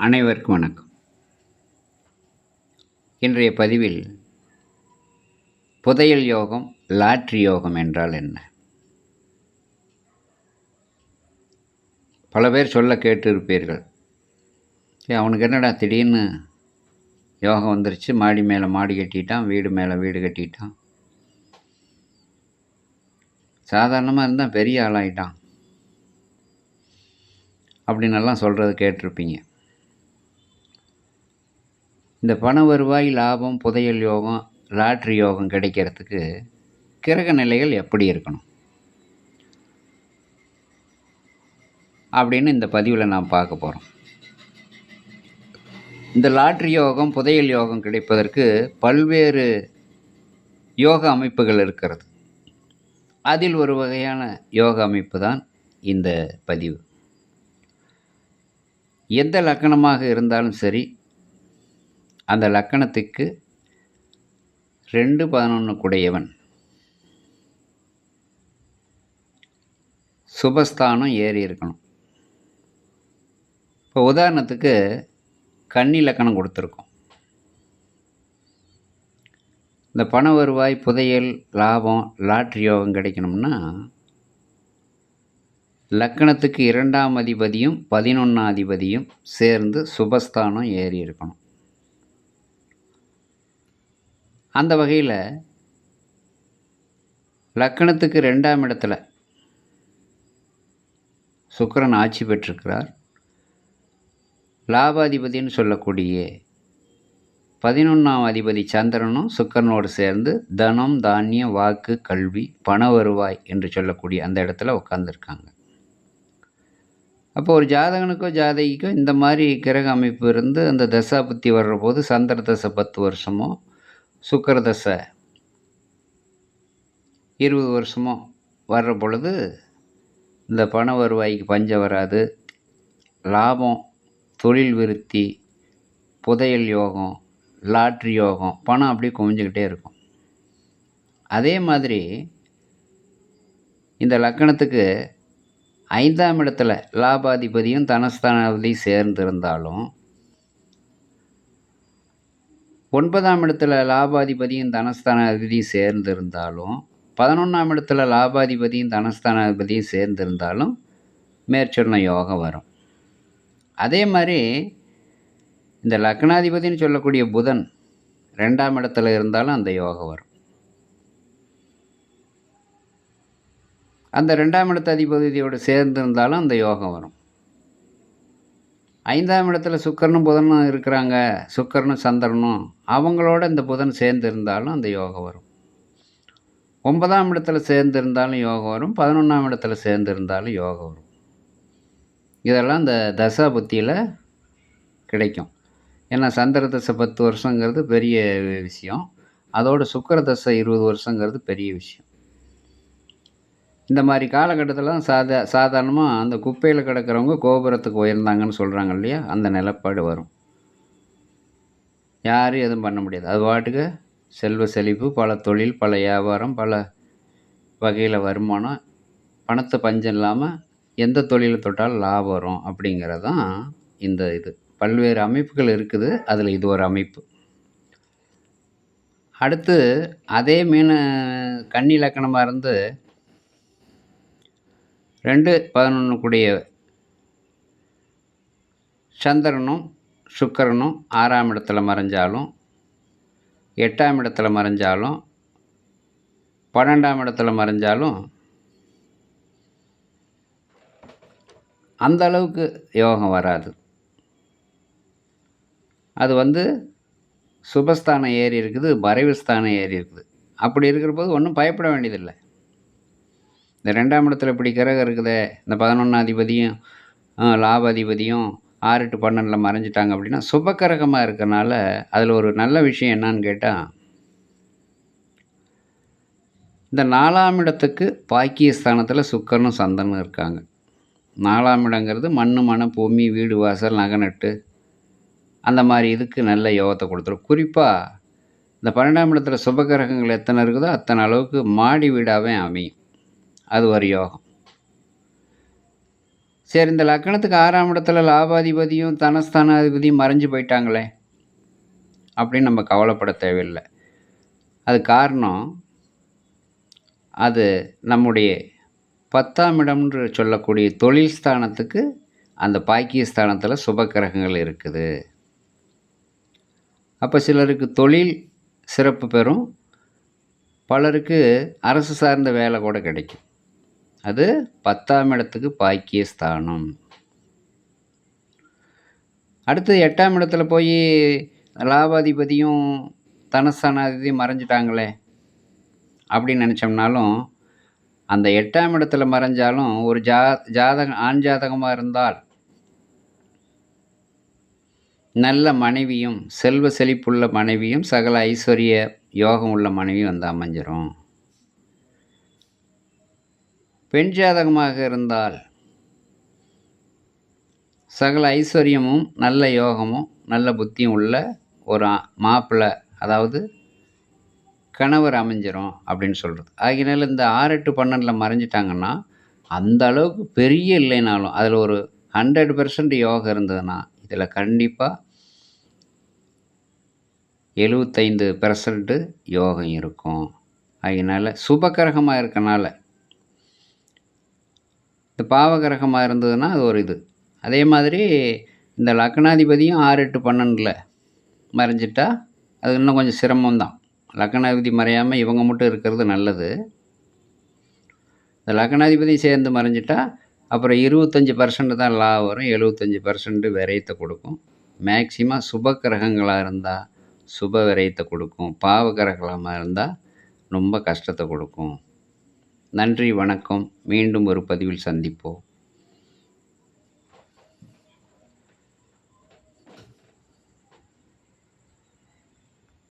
அனைவருக்கும் வணக்கம். இன்றைய பதிவில் புதையல் யோகம், லாட்ரி யோகம் என்றால் என்ன? பல பேர் சொல்ல கேட்டிருப்பீர்கள். அவனுக்கு என்னடா திடீர்னு யோகம் வந்துருச்சு, மாடி மேலே மாடி கட்டிட்டான், வீடு மேலே வீடு கட்டிட்டான், சாதாரணமாக இருந்தால் பெரிய ஆளாயிட்டான் அப்படின்னெல்லாம் சொல்கிறது கேட்டிருப்பீங்க. இந்த பண வருவாய், லாபம், புதையல் யோகம், லாட்ரி யோகம் கிடைக்கிறதுக்கு கிரக நிலைகள் எப்படி இருக்கணும் அப்படின்னு இந்த பதிவில் நாம் பார்க்க போகிறோம். இந்த லாட்ரி யோகம், புதையல் யோகம் கிடைப்பதற்கு பல்வேறு யோக அமைப்புகள் இருக்கிறது. அதில் ஒரு வகையான யோக அமைப்பு தான் இந்த பதிவு. எந்த லக்கணமாக இருந்தாலும் சரி, அந்த லக்கணத்துக்கு 2-11 கூடையவன் சுபஸ்தானம் ஏறி இருக்கணும். இப்போ உதாரணத்துக்கு கன்னி லக்கணம் கொடுத்துருக்கோம். இந்த பண வருவாய், புதையல், லாபம், லாட்ரி யோகம் கிடைக்கணும்னா லக்கணத்துக்கு 2ஆம் அதிபதியும் 11ஆம் அதிபதியும் சேர்ந்து சுபஸ்தானம் ஏறி இருக்கணும். அந்த வகையில் லக்கணத்துக்கு 2ஆம் இடத்துல சுக்கிரன் ஆட்சி பெற்றிருக்கிறார். லாபாதிபதினு சொல்லக்கூடிய 11ஆம் அதிபதி சந்திரனும் சுக்கிரனோடு சேர்ந்து தனம், தானியம், வாக்கு, கல்வி, பண வருவாய் என்று சொல்லக்கூடிய அந்த இடத்துல உட்காந்துருக்காங்க. அப்போ ஒரு ஜாதகனுக்கோ ஜாதகிக்கோ இந்த மாதிரி கிரக அமைப்பு இருந்து அந்த தசா புத்தி வர்ற போது, சந்திர தசை 10 வருஷமோ, சுக்கிர தசை 20 வருஷமோ வர்ற பொழுது இந்த பண வருவாய்க்கு பஞ்சம் வராது. லாபம், தொழில் விருத்தி, புதையல் யோகம், லாட்ரி யோகம், பணம் அப்படியே குவிஞ்சுக்கிட்டே இருக்கும். அதே மாதிரி இந்த லக்கணத்துக்கு 5ஆம் இடத்துல லாபாதிபதியும் தனஸ்தானாதிபதியும் சேர்ந்து இருந்தாலும், 9ஆம் இடத்துல லாபாதிபதியும் தனஸ்தானாதிபதியும் சேர்ந்து இருந்தாலும், 11ஆம் இடத்துல லாபாதிபதியும் தனஸ்தானாதிபதியும் சேர்ந்து இருந்தாலும் மேற்சொன்ன யோகம் வரும். அதே மாதிரி இந்த லக்னாதிபதினு சொல்லக்கூடிய புதன் 2ஆம் இடத்துல இருந்தாலும் அந்த யோகம் வரும். அந்த 2ஆம் இடத்து அதிபதியோடு சேர்ந்து இருந்தாலும் அந்த யோகம் வரும். 5ஆம் இடத்துல சுக்கிரனும் புதனும் இருக்கிறாங்க, சுக்கிரனும் சந்திரனும், அவங்களோட இந்த புதன் சேர்ந்து இருந்தாலும் அந்த யோகம் வரும். 9ஆம் இடத்துல சேர்ந்து இருந்தாலும் யோகம் வரும், 11ஆம் இடத்துல சேர்ந்து இருந்தாலும் யோகம் வரும். இதெல்லாம் இந்த தசா புத்தியில் கிடைக்கும். ஏன்னா சந்திர தசை 10 வருஷங்கிறது பெரிய விஷயம், அதோட சுக்கிர தசை 20 வருஷங்கிறது பெரிய விஷயம். இந்த மாதிரி காலகட்டத்தில் சாதாரணமாக அந்த குப்பையில் கிடக்கிறவங்க கோபுரத்துக்கு உயர்ந்தாங்கன்னு சொல்கிறாங்க இல்லையா, அந்த நிலப்பாடு வரும். யாரும் எதுவும் பண்ண முடியாது. அது பாட்டுக்கு செல்வ செழிப்பு, பல தொழில், பல வியாபாரம், பல வகையில் வருமானம், பணத்தை பஞ்சம் இல்லாமல் எந்த தொழிலை தொட்டாலும் லாபம் வரும். அப்படிங்கிறது தான் இந்த இது. பல்வேறு அமைப்புகள் இருக்குது, அதில் இது ஒரு அமைப்பு. அடுத்து அதே கன்னி லக்கணமாக இருந்து 2-11 கூடிய சந்திரனும் சுக்கிரனும் 6ஆம் இடத்துல மறைஞ்சாலும், 8ஆம் இடத்துல மறைஞ்சாலும், 12ஆம் இடத்துல மறைஞ்சாலும் அந்த அளவுக்கு யோகம் வராது. அது சுபஸ்தானம் ஏறி இருக்குது, மறைவு ஸ்தானம் ஏறி இருக்குது. அப்படி இருக்கிற போது ஒன்றும் பயப்பட வேண்டியதில்லை. இந்த 2ஆம் இடத்துல இப்படி கிரகம் இருக்குதே, இந்த 11ஆம் அதிபதியும் லாபாதிபதியும் 6-12 மறைஞ்சிட்டாங்க அப்படின்னா சுபக்கிரகமாக இருக்கிறனால அதில் ஒரு நல்ல விஷயம் என்னன்னு கேட்டால், இந்த 4ஆம் இடத்துக்கு பாக்கியஸ்தானத்தில் சுக்கிரனும் சந்திரனும் இருக்காங்க. 4ஆம் இடங்கிறது மண், மனை, பூமி, வீடு, வாசல், நகை நட்டு, அந்த மாதிரி இதுக்கு நல்ல யோகத்தை கொடுத்துரும். குறிப்பாக இந்த 12ஆம் இடத்துல சுபகிரகங்கள் எத்தனை இருக்குதோ அத்தனை அளவுக்கு மாடி வீடாகவே அமையும். அது ஒரு யோகம். சரி, இந்த லக்னத்துக்கு 6ஆம் இடத்துல லாபாதிபதியும், தனஸ்தானாதிபதியும் மறைஞ்சு போயிட்டாங்களே! அப்படின்னு நம்ம கவலைப்பட தேவையில்ல. அதுக்கு காரணம், அது நம்முடைய 10ஆம் இடம்ன்று சொல்லக்கூடிய தொழில் ஸ்தானத்துக்கு அந்த பாக்கியஸ்தானத்தில சுப கிரகங்கள் இருக்குது. அப்ப சிலருக்கு தொழில் சிறப்பு பெறும். பலருக்கு அரசு சார்ந்த வேலை கூட கிடைக்கும். அது 10ஆம் இடத்துக்கு பாக்கியஸ்தானம். அடுத்து 8ஆம் இடத்துல போய் லாபாதிபதியும், தனஸ்தானாதிபதியும் மறைஞ்சுட்டாங்களே! அப்படின்னு நெனச்சோம்னாலும், அந்த 8ஆம் இடத்துல மறைஞ்சாலும் ஒரு ஜாதகம் ஆண் ஜாதகமா இருந்தால், நல்ல மனைவியும், செல்வ செழிப்புள்ள மனைவியும், சகல ஐஸ்வர்ய யோகம் உள்ள மனைவியும் வந்து அமைஞ்சிரும். பெண் ஜாதகமாக இருந்தால், சகல ஐஸ்வர்யமும், நல்ல யோகமும், நல்ல புத்தியும் உள்ள ஒரு மாப்பிள்ளை, அதாவது கணவர் அமைஞ்சிரும் அப்படின்னு சொல்றது. ஆகையினால இந்த 6, 8, 12ல மறைஞ்சிட்டாங்கன்னா, அந்த அளவுக்கு பெரிய இல்லைனாலும், அதில ஒரு 100% யோகம் இருந்ததுன்னா, இதில கண்டிப்பா 75% யோகம் இருக்கும். ஆகையினால சுபகிரகமா இருக்கனால, இந்த பாவகிரகமா இருந்ததுன்னா அது ஒரு இது. அதே மாதிரி இந்த லக்னாதிபதியும் 6, 8, 12ல மறைஞ்சிட்டா, அது இன்னும் கொஞ்சம் சிரமம் தான். லக்னாதிபதி மறையாம இவங்க மட்டும் இருக்கிறது நல்லது. இந்த லக்னாதிபதி சேர்ந்து மறைஞ்சிட்டா, அப்புறம் 25% தான் லாபம் வரும். 75% விரயத்த கொடுக்கும். மேக்ஸிமம் சுப கிரகங்களா இருந்தா, சுப விரயத்த கொடுக்கும். பாவ கிரகமா இருந்தா, ரொம்ப கஷ்டத்த கொடுக்கும். நன்றி, வணக்கம். மீண்டும் ஒரு பதிவில் சந்திப்போம்.